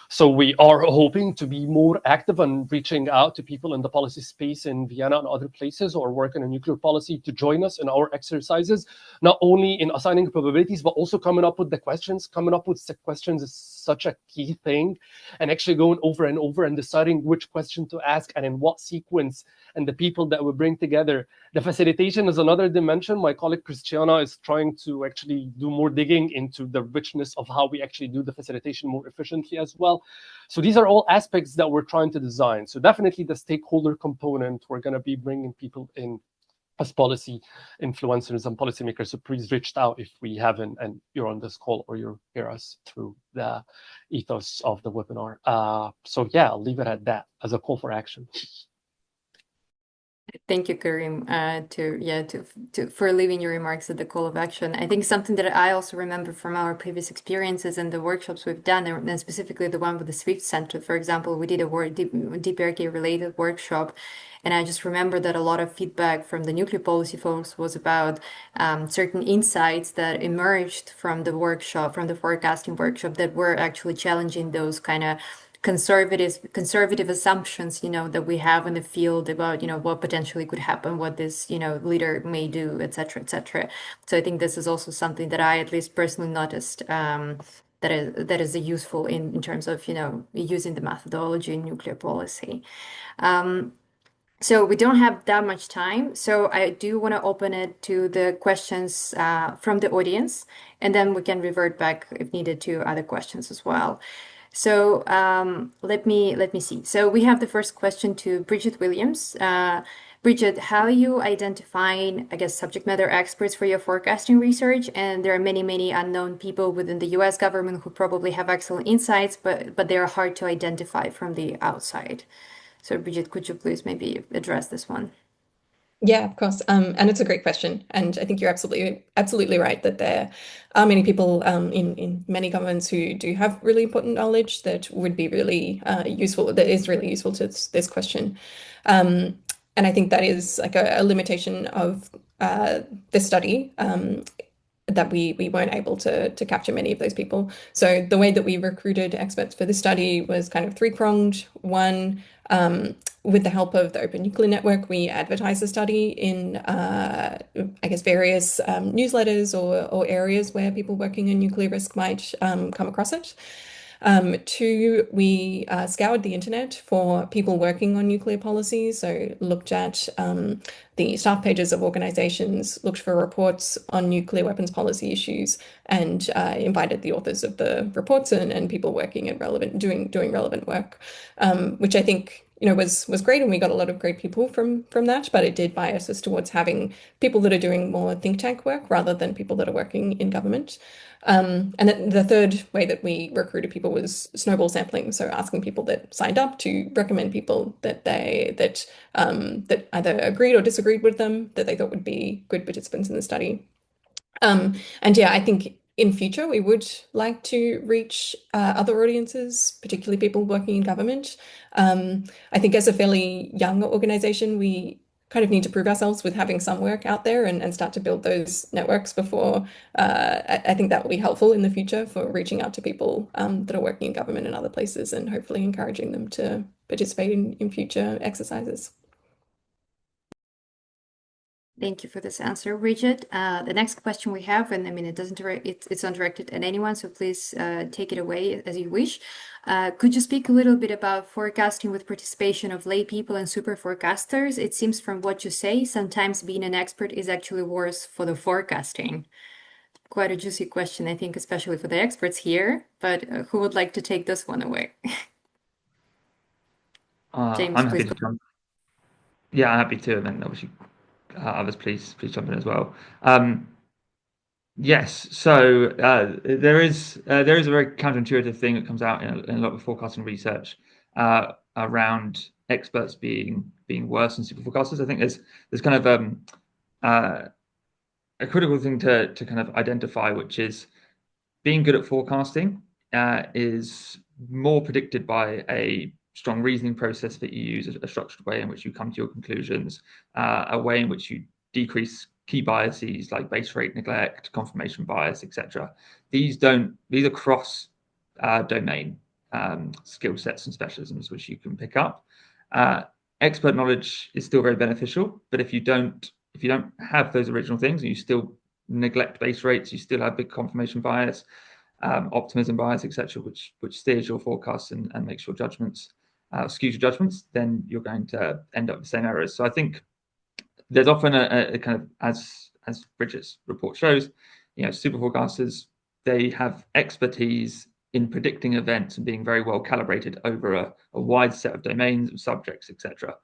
So we are hoping to be more active on reaching out to people in the policy space in Vienna and other places or working on nuclear policy to join us in our exercises, not only in assigning probabilities, but also coming up with the questions. Coming up with the questions is such a key thing, and actually going over and over and deciding which question to ask and in what sequence, and the people that we bring together. The facilitation is another dimension. My colleague Christiana is trying to actually do more digging into the richness of how we actually do the facilitation more efficiently as well. So these are all aspects that we're trying to design. So definitely the stakeholder component, we're going to be bringing people in as policy influencers and policymakers. So please reach out if we haven't, and you're on this call or you hear us through the ethos of the webinar. So yeah, I'll leave it at that as a call for action. Thank you, Karim, for leaving your remarks at the call of action. I think something that I also remember from our previous experiences and the workshops we've done, and specifically the one with the Swift Center, for example, we did a DPRK related workshop, and I just remember that a lot of feedback from the nuclear policy folks was about certain insights that emerged from the workshop, from the forecasting workshop, that were actually challenging those kind of conservative assumptions, that we have in the field about, what potentially could happen, what this, leader may do, et cetera, et cetera. So I think this is also something that I at least personally noticed, that is useful in terms of, using the methodology in nuclear policy. So we don't have that much time. So I do want to open it to the questions from the audience, and then we can revert back if needed to other questions as well. So let me see. So we have the first question to Bridget Williams. Bridget, how are you identifying, I guess, subject matter experts for your forecasting research? And there are many, many unknown people within the US government who probably have excellent insights, but they are hard to identify from the outside. So Bridget, could you please maybe address this one? Yeah, of course. And it's a great question. And I think you're absolutely right that there are many people in many governments who do have really important knowledge that would be really useful, that is really useful to this question. And I think that is like a limitation of this study, that we weren't able to capture many of those people. So the way that we recruited experts for this study was kind of three-pronged. One, with the help of the Open Nuclear Network, we advertised the study in, I guess, various newsletters or areas where people working in nuclear risk might come across it. Two, we scoured the internet for people working on nuclear policy, so looked at the staff pages of organizations, looked for reports on nuclear weapons policy issues, and invited the authors of the reports and people working at doing relevant work, which I think was great, and we got a lot of great people from that, but it did bias us towards having people that are doing more think tank work rather than people that are working in government. And then the third way that we recruited people was snowball sampling, so asking people that signed up to recommend people that either agreed or disagreed with them that they thought would be good participants in the study. And yeah, I think in future we would like to reach other audiences, particularly people working in government. I think as a fairly young organization, we kind of need to prove ourselves with having some work out there and start to build those networks before. I think that will be helpful in the future for reaching out to people that are working in government and other places, and hopefully encouraging them to participate in future exercises. Thank you for this answer, Bridget. The next question we have, and I mean, it's undirected at anyone, so please take it away as you wish. Could you speak a little bit about forecasting with participation of lay people and super forecasters? It seems from what you say, sometimes being an expert is actually worse for the forecasting. Quite a juicy question, I think, especially for the experts here, but who would like to take this one away? James, I'm please happy to jump. Yeah, I'm happy to, and then obviously others, please jump in as well. Yes, so there is a very counterintuitive thing that comes out in a lot of forecasting research around experts being worse than super forecasters. I think there's kind of a critical thing to kind of identify, which is being good at forecasting is more predicted by a strong reasoning process that you use, a structured way in which you come to your conclusions, a way in which you decrease key biases like base rate neglect, confirmation bias, etc. These are cross domain skill sets and specialisms which you can pick up. Expert knowledge is still very beneficial, but if you don't have those original things and you still neglect base rates, you still have big confirmation bias, optimism bias, etc., which steers your forecasts and makes your judgments, skews your judgments, then you're going to end up with the same errors. So I think there's often a kind of, as Bridget's report shows, super forecasters, they have expertise in predicting events and being very well calibrated over a wide set of domains and subjects, etc.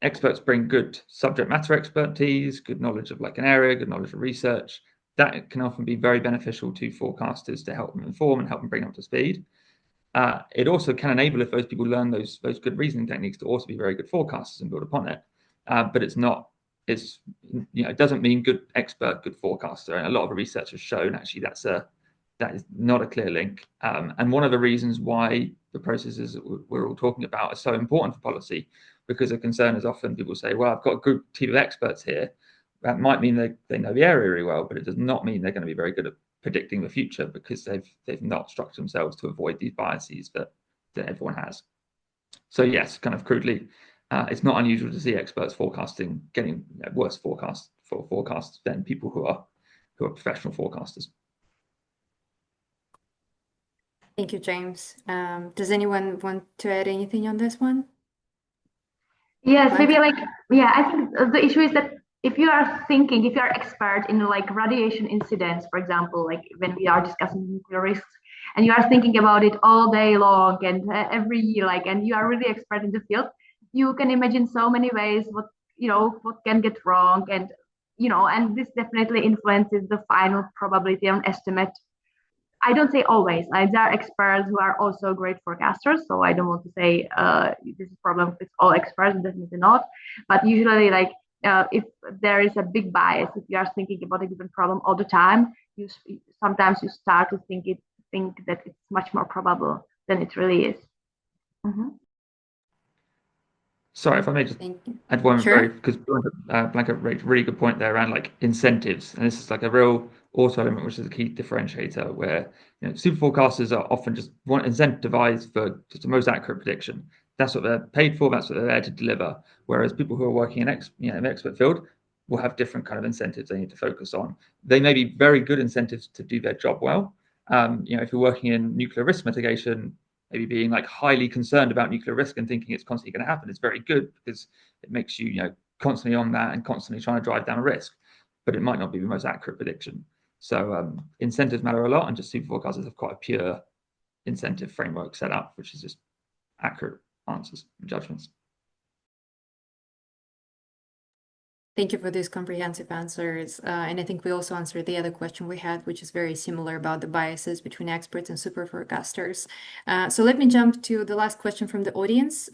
Experts bring good subject matter expertise, good knowledge of like an area, good knowledge of research. That can often be very beneficial to forecasters to help them inform and help them bring them up to speed. It also can enable, if those people learn those good reasoning techniques, to also be very good forecasters and build upon it. but it's not. It's it doesn't mean good expert, good forecaster. And a lot of the research has shown actually that is not a clear link. And one of the reasons why the processes that we're all talking about are so important for policy, because the concern is often people say, well, I've got a group team of experts here. That might mean they know the area really well, but it does not mean they're going to be very good at predicting the future, because they've not structured themselves to avoid these biases that everyone has. So yes, kind of crudely, it's not unusual to see experts forecasting getting worse forecasts than people who are professional forecasters. Thank you, James. Does anyone want to add anything on this one? Yes, maybe Blanca? I think the issue is that if you are expert in like radiation incidents, for example, like when we are discussing nuclear risks, and you are thinking about it all day long and every year, like, and you are really expert in the field, you can imagine so many ways what can get wrong, and and this definitely influences the final probability on estimate. I don't say always. Like, there are experts who are also great forecasters, so I don't want to say this is a problem with all experts, definitely not. But usually, like if there is a big bias, if you are thinking about a given problem all the time, sometimes you start to think that it's much more probable than it really is. Mm-hmm. Sorry, if I may just Thank you. add one Sure. because Blanca raised a really good point there around like incentives, and this is like a real auto element, which is a key differentiator, where super forecasters are often just want incentivized for just the most accurate prediction. That's what they're paid for. That's what they're there to deliver. Whereas people who are working in an expert field will have different kind of incentives they need to focus on. They may be very good incentives to do their job well. If you're working in nuclear risk mitigation, maybe being like highly concerned about nuclear risk and thinking it's constantly going to happen is very good, because it makes you, constantly on that and constantly trying to drive down a risk, but it might not be the most accurate prediction. So incentives matter a lot, and just super forecasters have quite a pure incentive framework set up, which is just accurate answers and judgments. Thank you for these comprehensive answers. And I think we also answered the other question we had, which is very similar about the biases between experts and super forecasters. So let me jump to the last question from the audience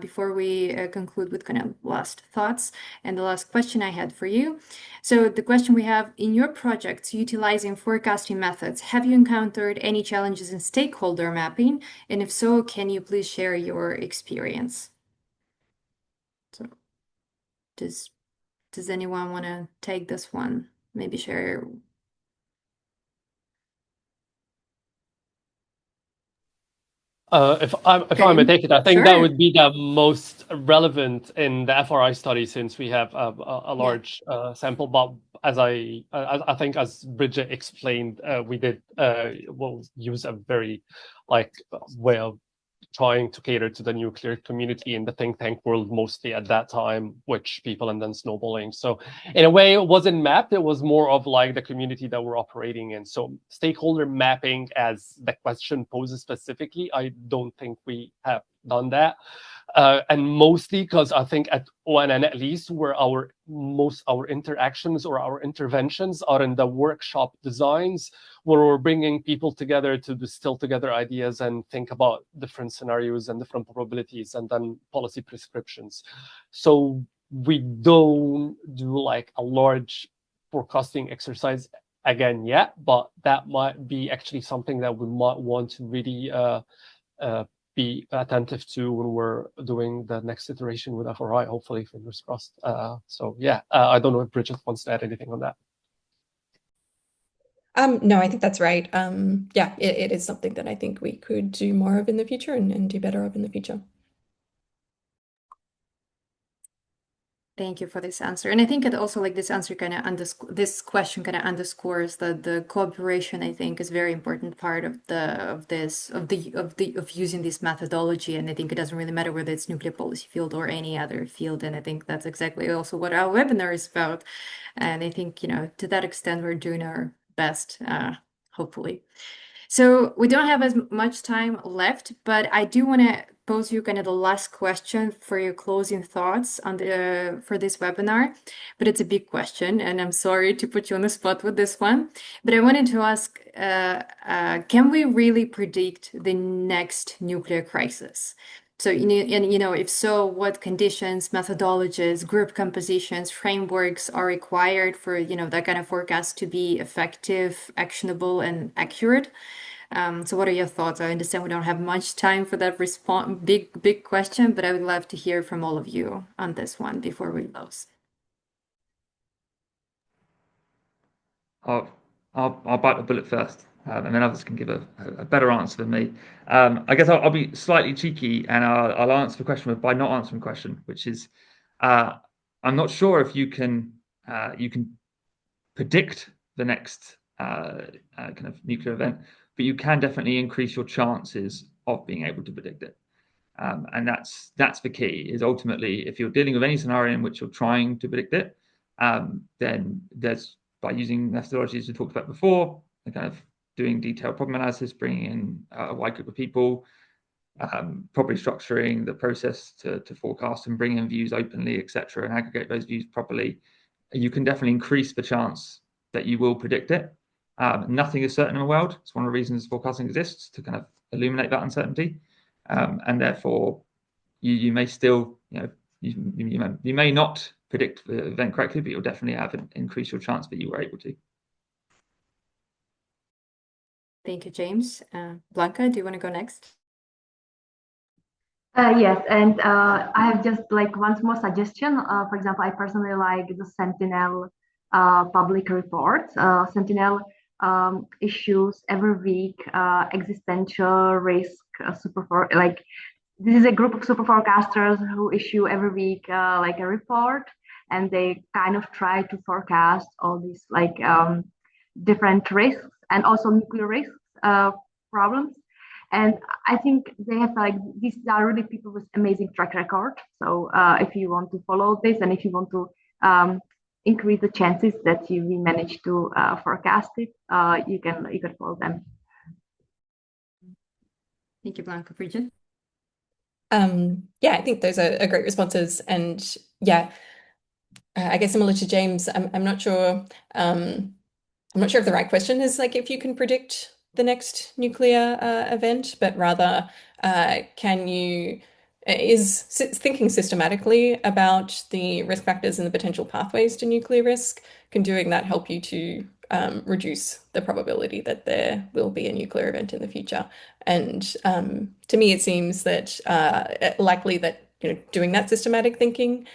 before we conclude with kind of last thoughts. And the last question I had for you. So the question we have: in your projects utilizing forecasting methods, have you encountered any challenges in stakeholder mapping? And if so, can you please share your experience? So does anyone want to take this one? Maybe share. If I may take it, I think Sure. that would be the most relevant in the FRI study, since we have a large sample. But as I think, as Bridget explained, we did will use a very way of trying to cater to the nuclear community in the think tank world mostly at that time, which people, and then snowballing. So in a way, it wasn't mapped. It was more of like the community that we're operating in. So stakeholder mapping, as the question poses specifically, I don't think we have done that. And mostly because I think at ONN, at least, where our interactions or our interventions are in the workshop designs, where we're bringing people together to distill together ideas and think about different scenarios and different probabilities, and then policy prescriptions. So we don't do like a large forecasting exercise again yet, but that might be actually something that we might want to really be attentive to when we're doing the next iteration with FRI, hopefully, fingers crossed. So yeah, I don't know if Bridget wants to add anything on that. No, I think that's right. Yeah, it is something that I think we could do more of in the future and do better of in the future. Thank you for this answer. And I think it also, like, this answer kind of this question kind of underscores that the cooperation, I think, is a very important part of using this methodology. And I think it doesn't really matter whether it's nuclear policy field or any other field. And I think that's exactly also what our webinar is about. And I think, to that extent, we're doing our best, hopefully. So we don't have as much time left, but I do want to pose you kind of the last question for your closing thoughts on for this webinar. But it's a big question, and I'm sorry to put you on the spot with this one. But I wanted to ask, can we really predict the next nuclear crisis? So, if so, what conditions, methodologies, group compositions, frameworks are required for, that kind of forecast to be effective, actionable, and accurate? So what are your thoughts? I understand we don't have much time for that big question, but I would love to hear from all of you on this one before we close. I'll bite the bullet first, and then others can give a better answer than me. I guess I'll be slightly cheeky, and I'll answer the question by not answering the question, which is, I'm not sure if you can predict the next kind of nuclear event, but you can definitely increase your chances of being able to predict it. And that's the key. Is ultimately, if you're dealing with any scenario in which you're trying to predict it, then there's, by using methodologies we talked about before, and kind of doing detailed problem analysis, bringing in a wide group of people, properly structuring the process to forecast and bring in views openly, etc., and aggregate those views properly, you can definitely increase the chance that you will predict it. Nothing is certain in the world. It's one of the reasons forecasting exists, to kind of illuminate that uncertainty, and therefore you may still, you may not predict the event correctly, but you'll definitely have increase your chance that you were able to. Thank you, James. Blanca, do you want to go next? Yes, and I have just like one more suggestion. For example, I personally like the Sentinel public reports. Sentinel issues every week existential risk like this is a group of super forecasters who issue every week like a report, and they kind of try to forecast all these like different risks and also nuclear risks problems. And I think they have like these are really people with amazing track record. So if you want to follow this, and if you want to increase the chances that you will manage to forecast it, you can follow them. Thank you, Blanca. Bridget? Yeah, I think those are great responses. And yeah, I guess similar to James, I'm not sure. I'm not sure if the right question is like if you can predict the next nuclear event, but rather can you is thinking systematically about the risk factors and the potential pathways to nuclear risk, can doing that help you to reduce the probability that there will be a nuclear event in the future? And to me, it seems that likely that doing that systematic thinking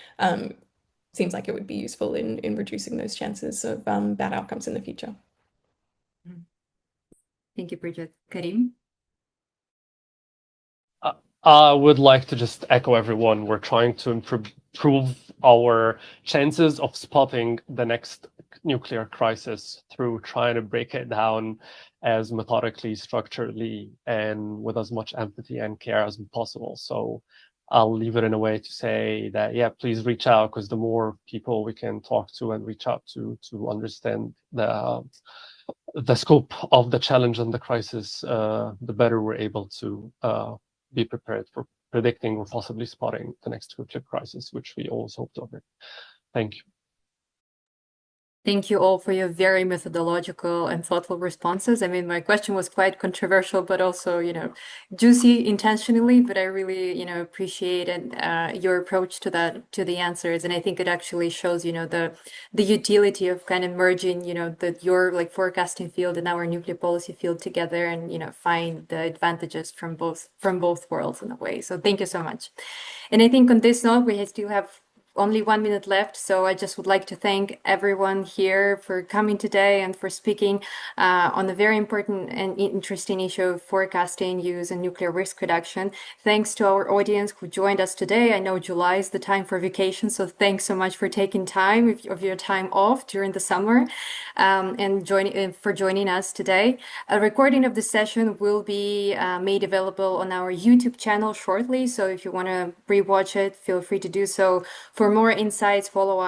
seems like it would be useful in reducing those chances of bad outcomes in the future. Thank you, Bridget. Karim? I would like to just echo everyone. We're trying to improve our chances of spotting the next nuclear crisis through trying to break it down as methodically, structurally, and with as much empathy and care as possible. So I'll leave it in a way to say that, yeah, please reach out, because the more people we can talk to and reach out to understand the scope of the challenge and the crisis, the better we're able to be prepared for predicting or possibly spotting the next nuclear crisis, which we always hope to avoid. Thank you. Thank you all for your very methodological and thoughtful responses. I mean, my question was quite controversial, but also, juicy intentionally, but I really, appreciated your approach to the answers. And I think it actually shows, the utility of kind of merging, your like forecasting field and our nuclear policy field together, and, find the advantages from both worlds in a way. So thank you so much. And I think on this note, we still have only 1 minute left, so I just would like to thank everyone here for coming today and for speaking on the very important and interesting issue of forecasting, use, and nuclear risk reduction. Thanks to our audience who joined us today. I know July is the time for vacation, so thanks so much for taking time of your time off during the summer and for joining us today. A recording of the session will be made available on our YouTube channel shortly, so if you want to rewatch it, feel free to do so. For more insights, follow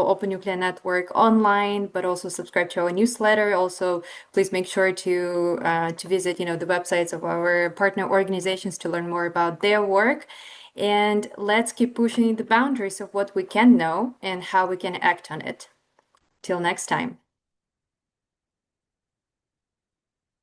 Open Nuclear Network online, but also subscribe to our newsletter. Also, please make sure to visit, the websites of our partner organizations to learn more about their work. And let's keep pushing the boundaries of what we can know and how we can act on it. Till next time.